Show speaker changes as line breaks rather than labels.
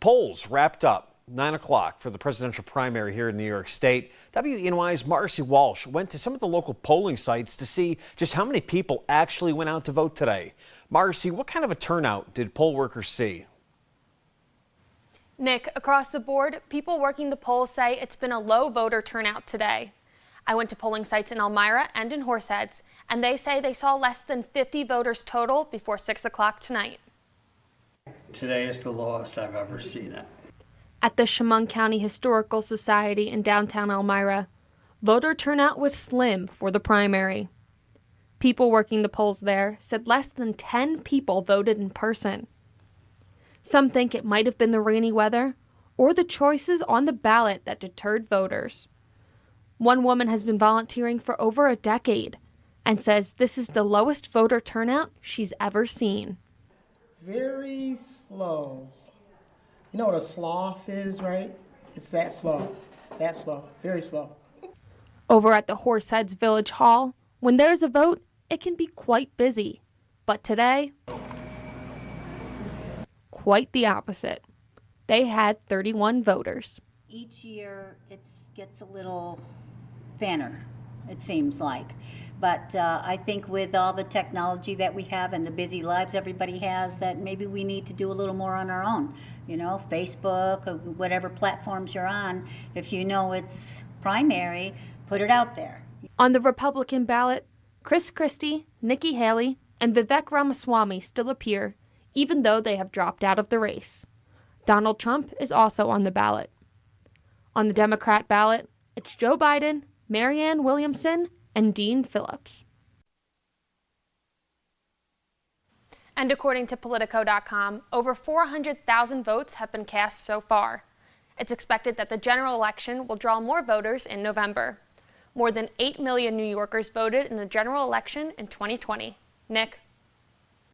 polls wrapped up 9 o'clock for the presidential primary here in New York State. WENY's Marcy Walsh went to some of the local polling sites to see just how many people actually went out to vote today. Marcy, what kind of a turnout did poll workers see?
Nick, across the board, people working the polls say it's been a low voter turnout today. I went to polling sites in Elmira and in Horseheads, and they say they saw less than 50 voters total before 6 o'clock tonight.
Today is the lowest I've ever seen it.
At the Chemung County Historical Society in downtown Elmira, voter turnout was slim for the primary. People working the polls there said less than 10 people voted in person. Some think it might have been the rainy weather or the choices on the ballot that deterred voters. One woman has been volunteering for over a decade and says this is the lowest voter turnout she's ever seen.
Very slow. You know what a sloth is, right? It's that slow, very slow.
Over at the Horseheads Village Hall, when there's a vote, it can be quite busy. But today, quite the opposite. They had 31 voters.
Each year it gets a little thinner, it seems like. But I think with all the technology that we have and the busy lives everybody has, that maybe we need to do a little more on our own. You know, Facebook, or whatever platforms you're on, if you know it's primary, put it out there.
On the Republican ballot, Chris Christie, Nikki Haley, and Vivek Ramaswamy still appear, even though they have dropped out of the race. Donald Trump is also on the ballot. On the Democrat ballot, it's Joe Biden, Marianne Williamson, and Dean Phillips. And according to Politico.com, over 400,000 votes have been cast so far. It's expected that the general election will draw more voters in November. More than 8 million New Yorkers voted in the general election in 2020. Nick?